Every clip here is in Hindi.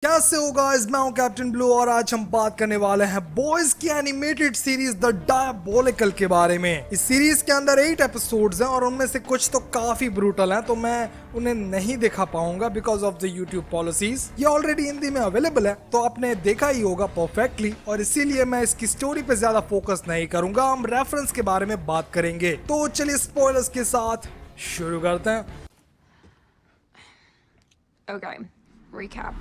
कैसे हो गाइस, मैं हूं कैप्टन ब्लू और आज हम बात करने वाले हैं बॉयज की एनिमेटेड सीरीज द डायबोलिकल के बारे में। इस सीरीज के अंदर 8 एपिसोड्स हैं और उनमें से कुछ तो काफी ब्रूटल हैं, तो मैं उन्हें नहीं दिखा पाऊंगा because of the YouTube policies. ये ऑलरेडी हिंदी में अवेलेबल है तो आपने देखा ही होगा परफेक्टली, और इसीलिए मैं इसकी स्टोरी पे ज्यादा फोकस नहीं करूंगा। हम रेफरेंस के बारे में बात करेंगे, तो चलिए स्पॉयलर्स के साथ शुरू करते हैं। Okay, recap.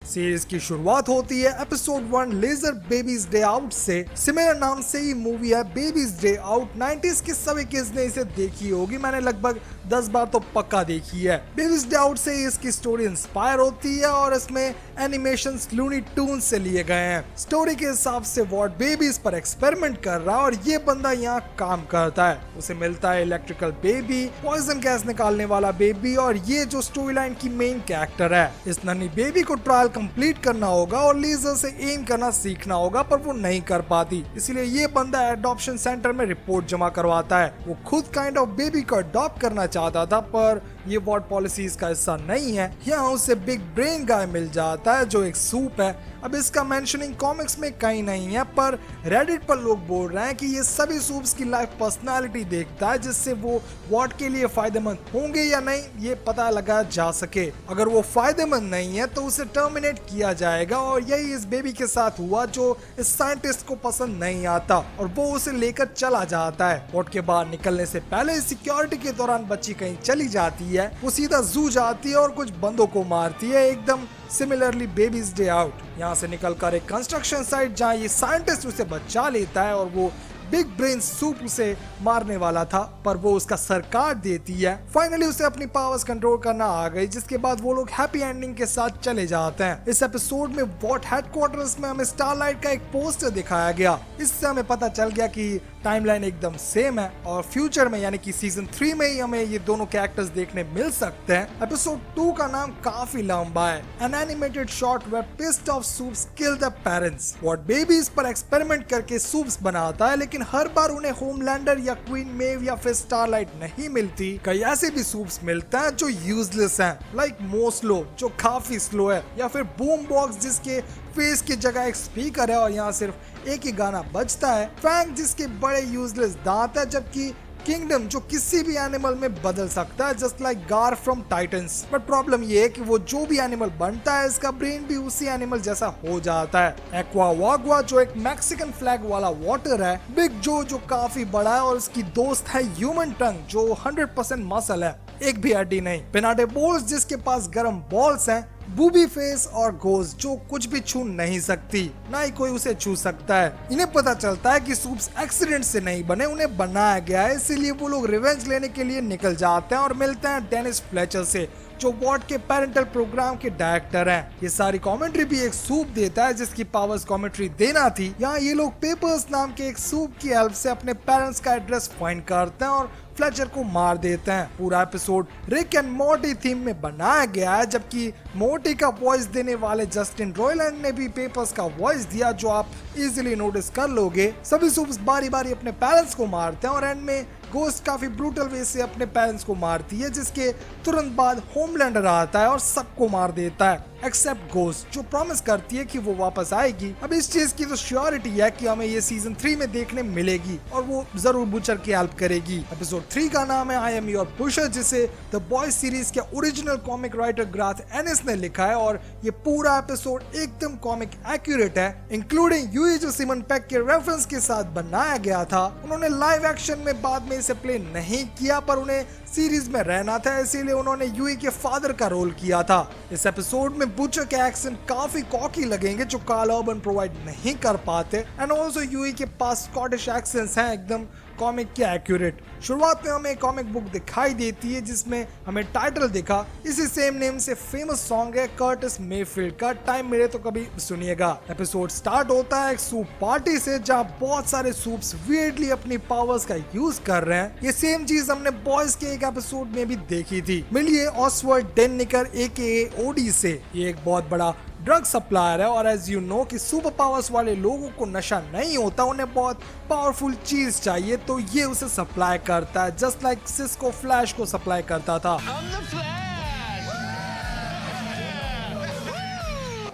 सीरीज की शुरुआत होती है episode 1 laser baby's day out से। सिमिलर नाम से ही मूवी है बेबीज डे आउट। 90s के सभी किड्स ने इसे देखी होगी, मैंने लगभग 10 बार तो पक्का देखी है। बेबीज डे आउट से इसकी स्टोरी इंस्पायर होती है और इसमें एनिमेशन लूनी टून से लिए गए हैं। स्टोरी के हिसाब से वॉट बेबीज पर एक्सपेरिमेंट कर रहा है और ये बंदा यहाँ काम करता है। उसे मिलता है इलेक्ट्रिकल बेबी, पॉइजन गैस निकालने वाला बेबी, और ये जो स्टोरी लाइन की मेन कैरेक्टर है। इस नन्ही बेबी को ट्रायल कंप्लीट करना होगा और लेजर से एम करना सीखना होगा, पर वो नहीं कर पाती। इसलिए ये बंदा एडॉप्शन सेंटर में रिपोर्ट जमा करवाता है। वो खुद काइंड ऑफ बेबी को अडॉप्ट करना चाहता था, पर ये वार्ड पॉलिसीज का हिस्सा नहीं है। यहाँ उसे बिग ब्रेन गाय मिल जाता है जो एक सूप है। अब इसका मेंशनिंग कॉमिक्स में कहीं नहीं है, पर रेडिट पर लोग बोल रहे हैं कि ये सभी सूप्स की लाइफ पर्सनालिटी देखता है, जिससे वो वॉट के लिए फायदेमंद होंगे या नहीं ये पता लगाया जा सके। अगर वो फायदेमंद नहीं है तो उसे टर्मिनेट किया जाएगा, और यही इस बेबी के साथ हुआ जो इस साइंटिस्ट को पसंद नहीं आता और वो उसे लेकर चला जाता है। वॉट के बाहर निकलने से पहले सिक्योरिटी के दौरान बच्ची कहीं चली जाती है। वो सीधा जू जाती है और कुछ बंदों को मारती है, एकदम सिमिलरली बेबीज डे आउट। यहाँ से निकलकर एक कंस्ट्रक्शन साइट जहाँ ये साइंटिस्ट उसे बचा लेता है, और वो बिग ब्रेन सूप उसे मारने वाला था पर वो उसका सर काट देती है। फाइनली उसे अपनी पावर्स कंट्रोल करना आ गई, जिसके बाद वो लोग हैप्पी एंडिंग के साथ चले जाते हैं। इस एपिसोड में वॉट हेडक्वार्टर्स में हमें स्टारलाइट का एक पोस्टर दिखाया गया। इससे हमें पता चल गया कि टाइमलाइन एकदम सेम है और फ्यूचर में यानी कि सीजन 3 में ही हमें ये दोनों कैरेक्टर्स देखने मिल सकते हैं। एपिसोड 2 का नाम काफी लंबा है। An animated short where pissed off soups kill the parents. What babies पर एक्सपेरिमेंट करके सूप्स बनाता है, लेकिन हर बार उन्हें होमलैंडर या क्वीन मेव या फिर स्टारलाइट नहीं मिलती। कई ऐसे भी सूप्स मिलते हैं जो यूजलेस हैं, लाइक मोस्लो जो काफी स्लो है, या फिर बूम बॉक्स जिसके फेस की जगह एक स्पीकर है और यहाँ सिर्फ एक ही गाना बजता है, फैंग जिसके बड़े यूजलेस दांत है, जबकि किंगडम जो किसी भी एनिमल में बदल सकता है, जस्ट लाइक गार फ्रॉम टाइटंस। बट प्रॉब्लम ये है कि वो जो भी एनिमल बनता है इसका ब्रेन भी उसी एनिमल जैसा हो जाता है। एक्वा वागवा जो एक मैक्सिकन फ्लैग वाला वाटर है, बिग जो जो काफी बड़ा है, और उसकी दोस्त है ह्यूमन टंग जो 100% मसल है, एक भी हड्डी नहीं। पिनाटे बोल्स जिसके पास गर्म बॉल्स हैं, बूबी फेस और गोज जो कुछ भी छू नहीं सकती, ना ही कोई उसे छू सकता है। इन्हें पता चलता है कि सूप्स एक्सीडेंट से नहीं बने, उन्हें बनाया गया है, इसीलिए वो लोग रिवेंज लेने के लिए निकल जाते हैं और मिलते हैं डेनिस फ्लेचर से जो वॉट के पेरेंटल प्रोग्राम के डायरेक्टर हैं। ये सारी कमेंट्री भी एक सूप देता है जिसकी पावर्स कमेंट्री देना थी। यहाँ ये लोग पेपर्स नाम के एक सूप की हेल्प से अपने पेरेंट्स का एड्रेस फाइंड करते हैं और फ्लेचर को मार देते हैं। पूरा episode Rick and Morte theme में बनाया गया है, जबकि मोर्टी का वॉइस देने वाले जस्टिन रॉयलैंड ने भी पेपर्स का वॉइस दिया, जो आप इजीली नोटिस कर लोगे। सभी सूप्स बारी बारी अपने पेरेंट्स को मारते हैं और एंड में गोस्ट काफी ब्रूटल वे से अपने पेरेंट्स को मारती है, जिसके तुरंत बाद होमलैंडर आता है और सबको मार देता है एक्सेप्ट गोस्ट, जो प्रॉमिस करती है कि वो वापस आएगी। अब इस चीज की तो श्योरिटी है कि हमें ये सीजन 3 में देखने मिलेगी और वो जरूर बुचर की हेल्प करेगी। एपिसोड 3 का नाम है आई एम योर बुशर, जिसे द बॉयज सीरीज के ओरिजिनल कॉमिक राइटर ग्राथ एनिस ने लिखा है, और ये पूरा एपिसोड एकदम कॉमिक एक्यूरेट है, इंक्लूडिंग यूई जो सिमन पेक के रेफरेंस के साथ बनाया गया था। उन्होंने लाइव एक्शन में बाद में इसे प्ले नहीं किया, पर उन्हें सीरीज में रहना था, इसीलिए उन्होंने यूई के फादर का रोल किया था। इस एपिसोड में बुचर के एक्सेंट काफी कॉकी लगेंगे जो कार्ल अर्बन प्रोवाइड नहीं कर पाते, एंड ऑल्सो यूई के पास स्कॉटिश एक्सेंट्स हैं एकदम कॉमिक के एक्यूरेट। शुरुआत में हमें कॉमिक बुक दिखाई देती है जिसमें हमें टाइटल दिखा, इसी सेम नेम से फेमस सॉन्ग है कर्टिस मेफील्ड का, टाइम मिले तो कभी सुनिएगा। एपिसोड स्टार्ट होता है एक सूप पार्टी से जहां बहुत सारे सूप्स वियर्डली अपनी पावर्स का यूज कर रहे हैं। ये सेम चीज हमने बॉयज के एक एपिसोड में भी देखी थी। मिलिए ऑसवर्ड डेननिकर AKA ओडी से। ये एक बहुत बड़ा ड्रग सप्लायर है और एज यू नो कि सुपर पावर्स वाले लोगों को नशा नहीं होता, उन्हें बहुत पावरफुल चीज चाहिए, तो ये उसे सप्लाई करता है जस्ट लाइक सिस्को फ्लैश को सप्लाई करता था।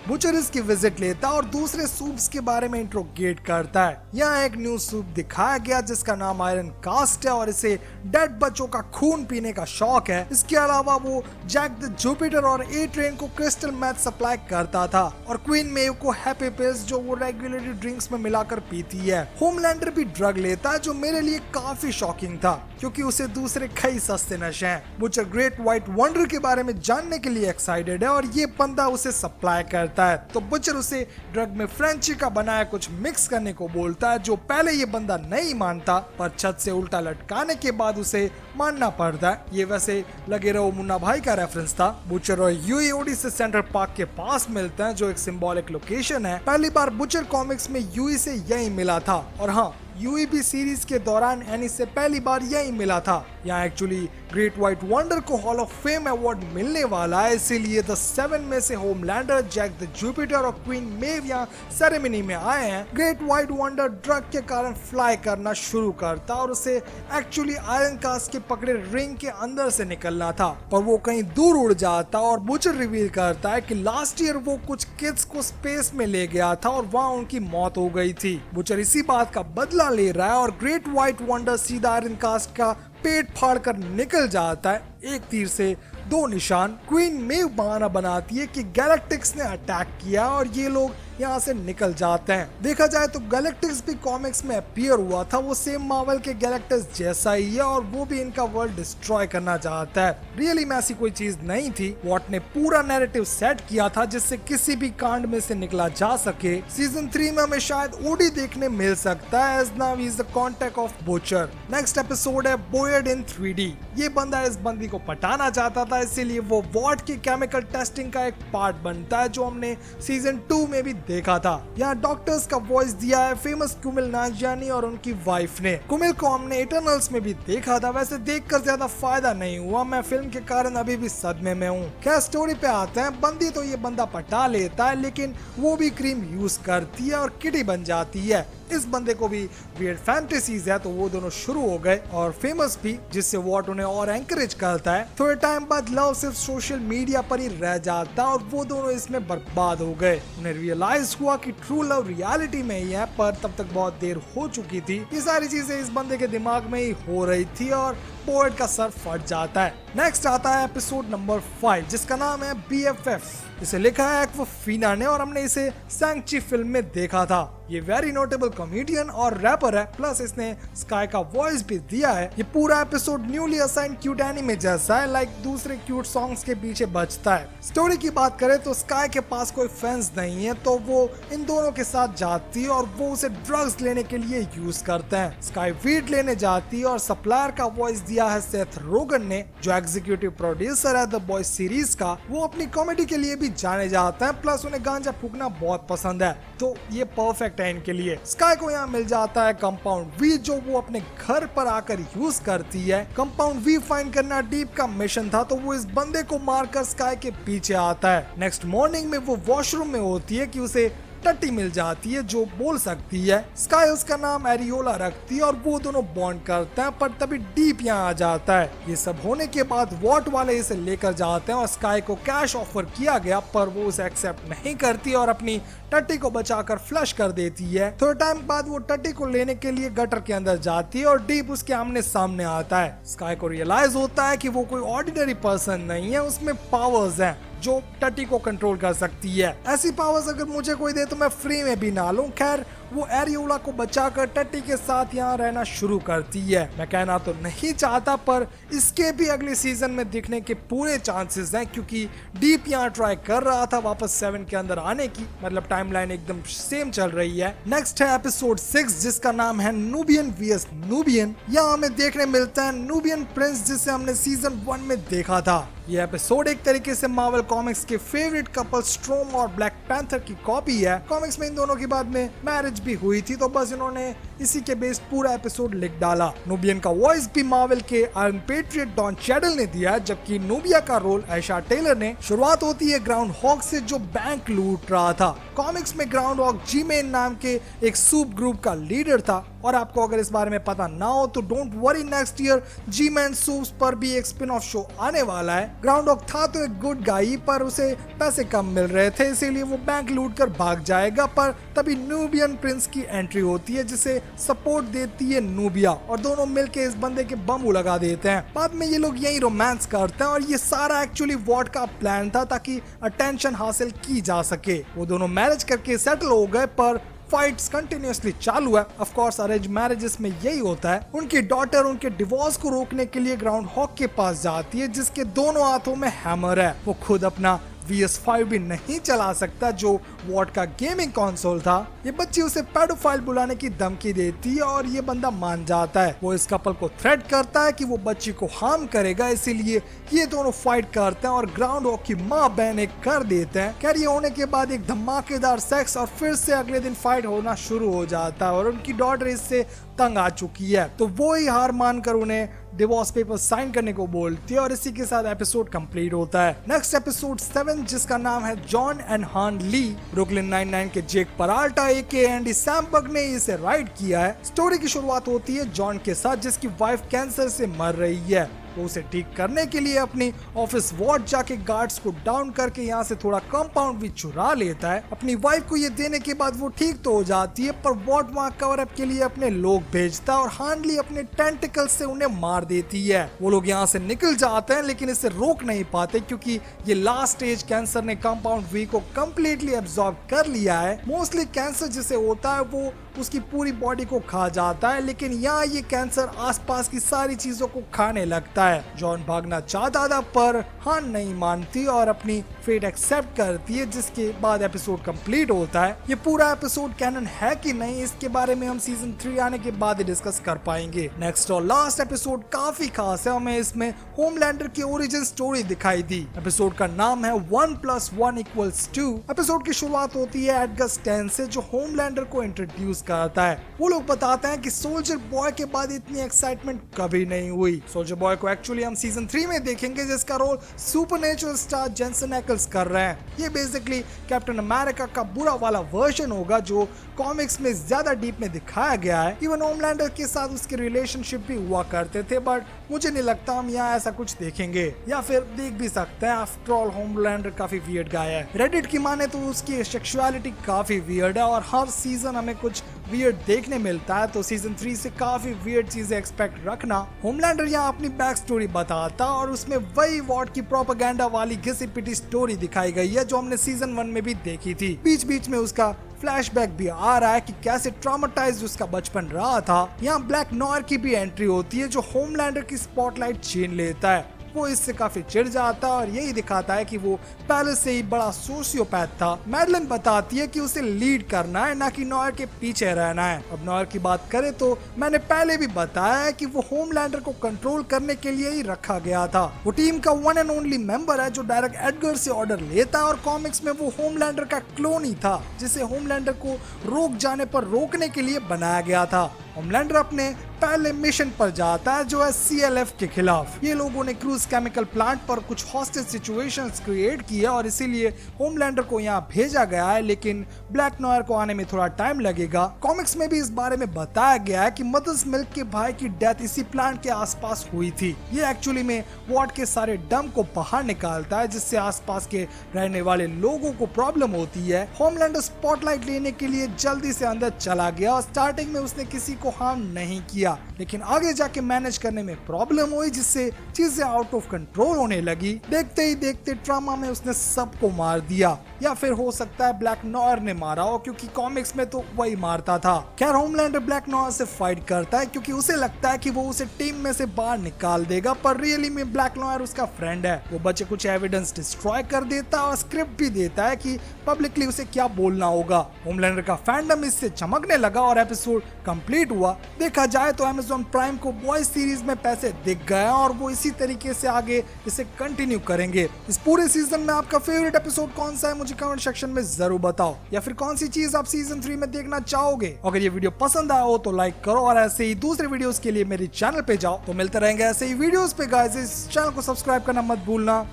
बुचर इसकी विजिट लेता और दूसरे सूप्स के बारे में इंट्रोगेट करता है। यहाँ एक न्यू सूप दिखाया गया जिसका नाम आयरन कास्ट है और इसे डेड बच्चों का खून पीने का शौक है। इसके अलावा वो जैक द जुपिटर और ए ट्रेन को क्रिस्टल मैथ सप्लाई करता था और क्वीन मेव को हैप्पी पिल्स जो वो रेगुलरली ड्रिंक्स में मिलाकर पीती है। होमलैंडर भी ड्रग लेता है जो मेरे लिए काफी शॉकिंग था क्योंकि उसे दूसरे कई सस्ते नशे हैं। बुचर ग्रेट व्हाइट वंडर के बारे में जानने के लिए एक्साइटेड है और ये बंदा उसे सप्लाई करता है, तो बुचर उसे ड्रग में फ्रेंची का बनाया कुछ मिक्स करने को बोलता है जो पहले ये बंदा नहीं मानता, पर छत से उल्टा लटकाने के बाद उसे मानना पड़ता है। ये वैसे लगे रहो मुन्ना भाई का रेफरेंस था। बुचर और यूई ओडिसी सेंट्रल पार्क के पास मिलते हैं जो एक सिंबॉलिक लोकेशन है। पहली बार बुचर कॉमिक्स में यूई से यही मिला था और हाँ, यूईबी सीरीज के दौरान एनी से पहली बार यही मिला था। यहाँ एक्चुअली ग्रेट व्हाइट वंडर को हॉल ऑफ फेम अवार्ड मिलने वाला है, इसीलिए द 7 में से होमलैंडर, जैक द जुपिटर और क्वीन मेव यहाँ सेरेमनी में आए हैं। ग्रेट व्हाइट वंडर ड्रग के कारण फ्लाई करना शुरू करता और उसे एक्चुअली आयरन कास्ट के पकड़े रिंग के अंदर से निकलना था, पर वो कहीं दूर उड़ जाता और बुचर रिवील करता है कि लास्ट ईयर वो कुछ किड्स को स्पेस में ले गया था और वहाँ उनकी मौत हो गई थी। बुचर इसी बात का बदला ले रहा है और ग्रेट व्हाइट वंडर सीधा आयरन कास्ट का पेट फाड़ कर निकल जाता है। एक तीर से दो निशान। क्वीन मेव बहाना बनाती है कि गैलेक्टिक्स ने अटैक किया और ये लोग यहाँ से निकल जाते हैं। देखा जाए तो गैलेक्टिक्स भी कॉमिक्स में अपीयर हुआ था, वो सेम मार्वल के गैलेक्टिक्स जैसा ही है और वो भी इनका वर्ल्ड डिस्ट्रॉय करना चाहता है। रियली में ऐसी कोई चीज नहीं थी। वॉट ने पूरा नैरेटिव सेट किया था जिससे किसी भी कांड में से निकला जा सके। सीजन 3 में हमें शायद ओडी देखने मिल सकता है, as now he is the contact of butcher. Next episode है बोयड इन 3D। ये बंदा इस बंदी को पटाना चाहता था, इसीलिए वो वॉट की केमिकल टेस्टिंग का एक पार्ट बनता है जो हमने सीजन 2 में भी देखा था। यहाँ डॉक्टर्स का वॉइस दिया है फेमस कुमिल नाजियानी और उनकी वाइफ ने। कुमिल को हमने इटर्नल्स में भी देखा था, वैसे देखकर ज्यादा फायदा नहीं हुआ, मैं फिल्म के कारण अभी भी सदमे में हूँ। क्या स्टोरी पे आते हैं, बंदी तो ये बंदा पटा लेता है लेकिन वो भी क्रीम यूज करती है और किटी बन जाती है। इस बंदे को भी वियर्ड फैंटेसीज है तो वो दोनों शुरू हो गए और फेमस भी, जिससे वॉट उन्हें और एंकरेज करता है। थोड़े टाइम बाद लव सिर्फ सोशल मीडिया पर ही रह जाता और वो दोनों इसमें बर्बाद हो गए। उन्हें रियलाइज हुआ कि ट्रू लव रियलिटी में ही है, पर तब तक बहुत देर हो चुकी थी। ये सारी चीजें इस बंदे के दिमाग में ही हो रही थी और पोएट का सर फट जाता है। नेक्स्ट आता है एपिसोड नंबर 5 जिसका नाम है BFF। इसे लिखा है एक्वाफीना ने और हमने इसे सैंक्ची फिल्म में देखा था। ये वेरी नोटेबल कॉमेडियन और रैपर है, प्लस इसने स्काई का वॉइस भी दिया है। ये पूरा episode newly assign cute anime जैसा है, लाइक दूसरे क्यूट सॉन्ग्स के पीछे बजता है। स्टोरी की बात करें तो स्काई के पास कोई फ्रेंड्स नहीं है, तो वो इन दोनों के साथ जाती है और वो उसे ड्रग्स लेने के लिए यूज करते हैं। स्काई वीड लेने जाती है और सप्लायर का वॉइस दिया है सेथ रोगन ने, जो एग्जीक्यूटिव प्रोड्यूसर है द बॉयज सीरीज का। वो अपनी कॉमेडी के लिए भी जाने जाते हैं, प्लस उन्हें गांजा फूकना बहुत पसंद है, तो ये परफेक्ट है इनके लिए। स्काई को यहाँ मिल जाता है कंपाउंड वी जो वो अपने घर पर आकर यूज करती है। कंपाउंड वी फाइंड करना डीप का मिशन था, तो वो इस बंदे को मारकर स्काई के पीछे आता है। नेक्स्ट मॉर्निंग में वो वॉशरूम में होती है कि उसे टट्टी मिल जाती है जो बोल सकती है। स्काई उसका नाम एरियोला रखती है और वो दोनों बॉन्ड करते हैं, पर तभी डीप यहाँ आ जाता है। ये सब होने के बाद वॉट वाले इसे लेकर जाते हैं और स्काई को कैश ऑफर किया गया, पर वो उसे एक्सेप्ट नहीं करती और अपनी टट्टी को बचाकर फ्लश कर देती है। थोड़े टाइम बाद वो टट्टी को लेने के लिए गटर के अंदर जाती है और डीप उसके आमने सामने आता है। स्काई को रियलाइज होता है कि वो कोई ऑर्डिनरी पर्सन नहीं है, उसमें पावर्स हैं जो टट्टी को कंट्रोल कर सकती है। ऐसी पावर्स अगर मुझे कोई दे तो मैं फ्री में भी ना लूं। खैर वो एरियोला को बचाकर टट्टी के साथ यहाँ रहना शुरू करती है। मैं कहना तो नहीं चाहता, पर इसके भी अगले सीजन में दिखने के पूरे चांसेस हैं, क्योंकि डीप यहाँ ट्राई कर रहा था वापस 7 के अंदर आने की, मतलब टाइमलाइन एकदम सेम चल रही है। नेक्स्ट है एपिसोड 6 जिसका नाम है नूबियन vs नूबियन। यहाँ हमें देखने मिलता है नूबियन प्रिंस जिसे हमने सीजन 1 में देखा था। ये एपिसोड एक तरीके से मार्वल कॉमिक्स के फेवरेट कपल स्ट्रोम और ब्लैक पैंथर की कॉपी है। कॉमिक्स में इन दोनों के बाद में मैरिज भी हुई थी, तो बस इन्होंने इसी के बेस पूरा एपिसोड लिख डाला। नूबियन का वॉइस भी मार्वल के आयरन पेट्रियट डॉन चैडल ने दिया, जबकि नूबिया का रोल आयशा टेलर ने। शुरुआत होती है ग्राउंड हॉक से, जो बैंक लूट रहा था। कॉमिक्स में ग्राउंड हॉक जी-मैन नाम के एक सूप ग्रुप का लीडर था, और आपको अगर इस बारे में पता ना हो तो don't worry, next year G-man soups पर भी एक स्पिन ऑफ शो आने वाला है। ग्राउंड हॉक था तो एक गुड गाई, पर उसे पैसे कम मिल रहे थे, इसीलिए वो बैंक लूट कर भाग जाएगा। पर तभी नूबियन प्रिंस की एंट्री होती है, जिसे सपोर्ट देती है नूबिया, और दोनों मिलके इस बंदे के बम लगा देते हैं। बाद में ये लोग यही रोमांस करते हैं, और ये सारा एक्चुअली वॉट का प्लान था, ताकि अटेंशन हासिल की जा सके। वो दोनों मैरिज करके सेटल हो गए, पर फाइट्स कंटिन्यूअसली चालू है। ऑफ कोर्स अरेंज मैरिजेस में यही होता है। उनकी डॉटर उनके डिवोर्स को रोकने के लिए ग्राउंड हॉक के पास जाती है, जिसके दोनों हाथों में हैमर है। वो खुद अपना VS5 भी नहीं चला सकता, जो वॉट का गेमिंग कंसोल था। ये बच्ची उसे पेडोफाइल बुलाने की धमकी देती है, और ये बंदा मान जाता है। वो इस कपल को थ्रेट करता है कि वो बच्ची को हार्म करेगा, इसीलिए ये दोनों फाइट करते हैं, और ग्राउंड हॉक की माँ बहन एक कर देते हैं। खैर ये होने के बाद एक धमाकेदार सेक्स, और फिर से अगले दिन फाइट होना शुरू हो जाता है, और उनकी डॉटर इससे तंग आ चुकी है, तो वो ही हार मानकर उन्हें डिवोर्स पेपर साइन करने को बोलती है, और इसी के साथ एपिसोड कंप्लीट होता है। नेक्स्ट एपिसोड 7, जिसका नाम है जॉन एंड हान ली। ब्रुकलिन 99 के जेक पराल्टा एके एंडी सैमबर्ग ने इसे राइट किया है। स्टोरी की शुरुआत होती है जॉन के साथ, जिसकी वाइफ कैंसर से मर रही है। वो उसे ठीक करने के लिए अपनी ऑफिस वार्ड जाके गार्ड्स को डाउन करके यहाँ से थोड़ा कंपाउंड भी चुरा लेता है। अपनी वाइफ को ये देने के बाद वो ठीक तो हो जाती है, पर वार्ड वहाँ कवर अप के लिए अपने लोग भेजता है, और हार्डली अपने टेंटिकल से उन्हें मार देती है। वो लोग यहाँ से निकल जाते हैं, लेकिन इसे रोक नहीं पाते, क्योंकि ये लास्ट स्टेज कैंसर ने कंपाउंड वी को कम्प्लीटली एब्जॉर्ब कर लिया है। मोस्टली कैंसर जिसे होता है वो उसकी पूरी बॉडी को खा जाता है, लेकिन यहाँ ये कैंसर आसपास की सारी चीजों को खाने लगता है। जॉन भागना चाहता था, पर हान नहीं मानती और अपनी फेट एक्सेप्ट करती है, जिसके बाद एपिसोड कंप्लीट होता है। ये पूरा एपिसोड कैनन है कि नहीं, इसके बारे में हम सीजन 3 आने के बाद ही डिस्कस कर पाएंगे। नेक्स्ट और लास्ट एपिसोड काफी खास है, हमें इसमें होमलैंडर की ओरिजिन स्टोरी दिखाई दी। एपिसोड का नाम है 1+1=2। एपिसोड की शुरुआत होती है एडगर स्टैन से, जो होमलैंडर को इंट्रोड्यूस करता है। वो लोग बताते हैं कि सोल्जर बॉय के बाद इतनी एक्साइटमेंट कभी नहीं हुई। सोल्जर बॉय को एक्चुअली हम सीजन 3 में देखेंगे, जिसका रोल सुपरनेचुरल स्टार जेंसन एक्ल्स कर रहे हैं। ये बेसिकली कैप्टन अमेरिका का बुरा वाला वर्जन होगा, जो कॉमिक्स में ज्यादा डीप में दिखाया गया है। इवन होमलैंडर के साथ उसके रिलेशनशिप भी हुआ करते थे, बट मुझे नहीं लगता हम यहाँ ऐसा कुछ देखेंगे, या फिर देख भी सकते हैं। आफ्टर ऑल होमलैंडर काफी वियर्ड गाय है। रेडिट की माने तो उसकी सेक्सुअलिटी काफी वियर्ड है, और हर सीजन हमें कुछ वियर्ड देखने मिलता है, तो सीजन 3 से काफी वियर्ड चीजें एक्सपेक्ट रखना। होमलैंडर यहाँ अपनी बैक स्टोरी बताता, और उसमें वही वॉट की प्रोपेगेंडा वाली घिसी पिटी स्टोरी दिखाई गई है, जो हमने सीजन 1 में भी देखी थी। बीच बीच में उसका फ्लैशबैक भी आ रहा है कि कैसे ट्रॉमेटाइज्ड उसका बचपन रहा था। यहाँ ब्लैक नॉयर की भी एंट्री होती है, जो होमलैंडर की स्पॉटलाइट छीन लेता है। वो इससे काफी चिढ़ जाता है, और यही दिखाता है कि वो पहले से ही बड़ा सोशियोपैथ था। मैडलिन बताती है कि उसे लीड करना है, ना कि नॉयर के पीछे रहना है। अब नॉयर की बात करें तो मैंने पहले भी बताया है कि वो होमलैंडर को कंट्रोल करने के लिए ही रखा गया था। वो टीम का वन एंड ओनली मेंबर है, जो डायरेक्ट एडगर से ऑर्डर लेता है, और कॉमिक्स में वो होमलैंडर का क्लोन ही था, जिसे होमलैंडर को रोक जाने पर रोकने के लिए बनाया गया था। होमलैंडर अपने पहले मिशन पर जाता है, जो है CLF के खिलाफ। ये लोगों ने क्रूज केमिकल प्लांट पर कुछ हॉस्टेज सिचुएशंस क्रिएट किया, और इसीलिए होमलैंडर को यहाँ भेजा गया है, लेकिन ब्लैक नॉयर को आने में थोड़ा टाइम लगेगा। कॉमिक्स में भी इस बारे में बताया गया है कि मदर्स मिल्क के भाई की डेथ इसी प्लांट के आसपास हुई थी। ये एक्चुअली में वॉट के सारे डम को बाहर निकालता है, जिससे आसपास के रहने वाले लोगों को प्रॉब्लम होती है। होमलैंडर स्पॉटलाइट लेने के लिए जल्दी से अंदर चला गया, और स्टार्टिंग में उसने किसी को हार्म नहीं किया, लेकिन आगे जाके मैनेज करने में प्रॉब्लम हुई, जिससे चीजें आउट ऑफ कंट्रोल होने लगी। देखते ही देखते ट्रामा में उसने सबको मार दिया, या फिर हो सकता है ब्लैक नॉयर ने मारा हो, क्योंकि कॉमिक्स में तो वही मारता था। खैर होमलैंडर ब्लैक नॉयर से फाइट करता है, क्योंकि उसे लगता है कि वो उसे टीम में से बाहर निकाल देगा, पर रियली में ब्लैक नॉयर उसका फ्रेंड है। वो बच्चे कुछ एविडेंस डिस्ट्रॉय कर देता है, और स्क्रिप्ट भी देता है कि पब्लिकली उसे क्या बोलना होगा। होमलैंडर का फैंडम इससे चमकने लगा, और एपिसोड कंप्लीट हुआ। देखा जाए तो Amazon प्राइम को बॉयज सीरीज में पैसे दिख गए और वो इसी तरीके से आगे इसे कंटिन्यू करेंगे। इस पूरे सीजन में आपका फेवरेट एपिसोड कौन सा है मुझे कमेंट सेक्शन में जरूर बताओ, या फिर कौन सी चीज आप सीजन 3 में देखना चाहोगे। अगर ये वीडियो पसंद आया हो तो लाइक करो और ऐसे ही दूसरे वीडियोस के लिए मेरे चैनल पे जाओ। तो मिलते रहेंगे ऐसे ही वीडियोस पे गाइस, इस चैनल को सब्सक्राइब करना मत भूलना।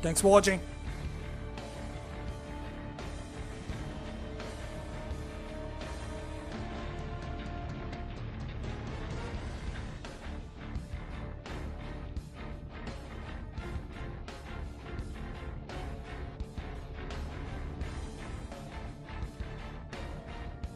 Thanks for watching.